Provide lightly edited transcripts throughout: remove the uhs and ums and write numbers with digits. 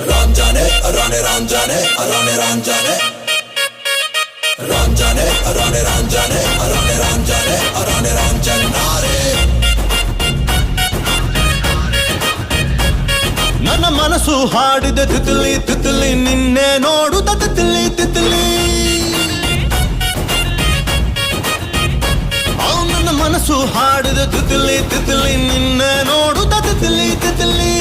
Ranjane, Rane Ranjane, Rane Ranjane, Ranjane, Rane Ranjane, Rane Ranjane, Rane Ranjanare. ನನ್ನ ಮನಸ್ಸು ಹಾಡಿದ ತಿತ್ಲಿ ತಿತ್ಲಿ ನಿನ್ನೆ ನೋಡುತ್ತ ತಿತ್ಲಿ ತಿತ್ಲಿ ನನ್ನ ಮನಸ್ಸು ಹಾಡಿದ ತಿತ್ಲಿ ತಿತ್ಲಿ ನಿನ್ನೆ ನೋಡುತ್ತ ತಿತ್ಲಿ ತಿತ್ಲಿ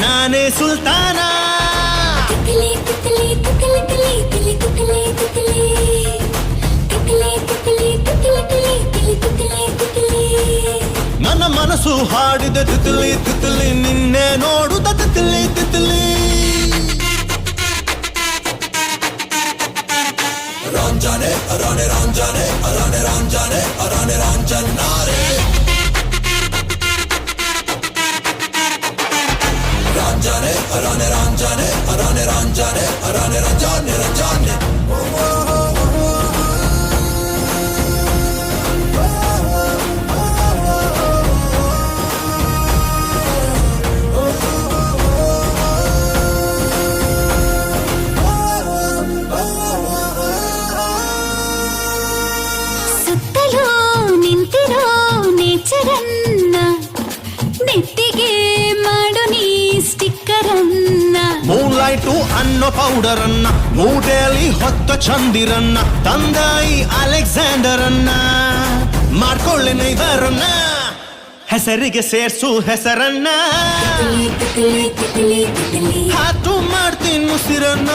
ನಾನೇ ಸುಲ್ತಾನ ನನ್ನ ಮನಸ್ಸು ಹಾಡಿದ ತಿತ್ಲಿ ತಿತ್ಲಿ ನಿನ್ನೆ ನೋಡುತ್ತ Titli Titli Ranjane, Rane Ranjane, Rane Ranjane, Rane Ranjanare. Ranjane, Rane Ranjane, Rane Ranjane, Rane Ranjane, Ranjane. ಸುತ್ತಲೂ ನಿಂತಿರೋ ನೇಚರನ್ನ ನೆತ್ತಿಗೆ ಮಾಡು ನೀ ಸ್ಟಿಕ್ಕರನ್ನ ಮೂನ್ಲೈಟು ಅನ್ನೋ ಪೌಡರ್ ಅನ್ನ ಮೂಟೆಯಲ್ಲಿ ಹೊತ್ತ ಚಂದಿರನ್ನ ತಂದಾಯಿ ಅಲೆಕ್ಸಾಂಡರ್ ಅನ್ನ ಮಾಡ್ಕೊಳ್ಳಿ ನೈಬರನ್ನ ಹೆಸರಿಗೆ ಸೇರ್ಸು ಹೆಸರನ್ನ ಹಾತು ಮಾಡ್ತೀನಿ ಮುಸಿರನ್ನ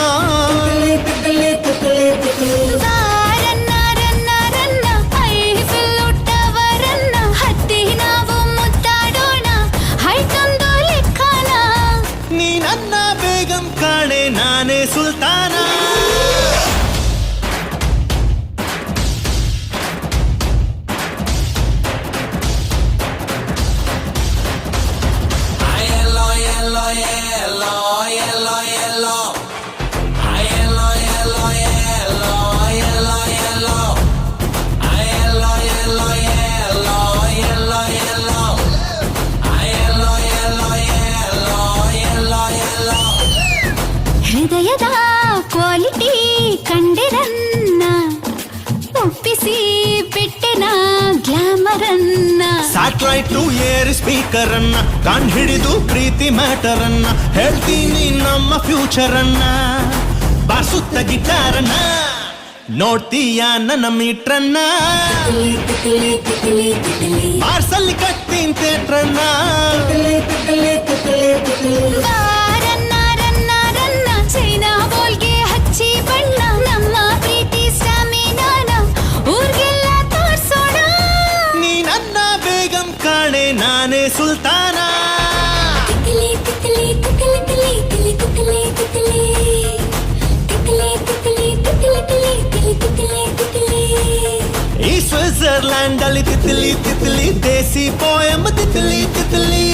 ಕಾಣೆ ನಾನೇ ಸುಲ್ತಾನ ಹೃದಯದ ಕ್ವಾಲಿಟಿ ಕಂಡಿರನ್ನ ಒಪ್ಪಿಸಿ ಬಿಟ್ಟೆನ ಗ್ಲಾಮರನ್ನ ಸ್ಯಾಟಲೈಟು ಏರ್ ಸ್ಪೀಕರ್ ಅನ್ನ ಕಂಡು ಹಿಡಿದು ಪ್ರೀತಿ ಮ್ಯಾಟರ್ ಅನ್ನ ಹೇಳ್ತೀನಿ ನಮ್ಮ ಫ್ಯೂಚರ್ ಅನ್ನ ಬಾರ್ಸುತ್ತ ಗಿಟಾರನ್ನ ನೋಡ್ತೀಯ ನನ್ನ ಮೀಟ್ರನ್ನ ಬಾರ್ಸಲ್ಲಿ ಕಟ್ತೀನಿ ಥಿಯೇಟ್ರನ್ನ ಚೈನಾ ಬೋಲ್ಗೆ ಹಚ್ಚಿ ಬಣ್ಣ ನಮ್ಮ ಪ್ರೀತಿ ಸ್ಟಾಮಿನಾನ ಊರ್ಗೆಲ್ಲ ತೋರ್ಸೋಣ ನೀ ನನ್ನ ಬೇಗಂ ಕಾಣೆ ನಾನೇ ಸುಲ್ತಾನ ಈ ಸ್ವಿಟ್ಜರ್ಲ್ಯಾಂಡ್ ಅಲ್ಲಿ ತಿತ್ಲಿ ತಿತ್ಲಿ ದೇಸಿ ಪೋಯಂ ತಿತ್ಲಿ ತಿತ್ಲಿ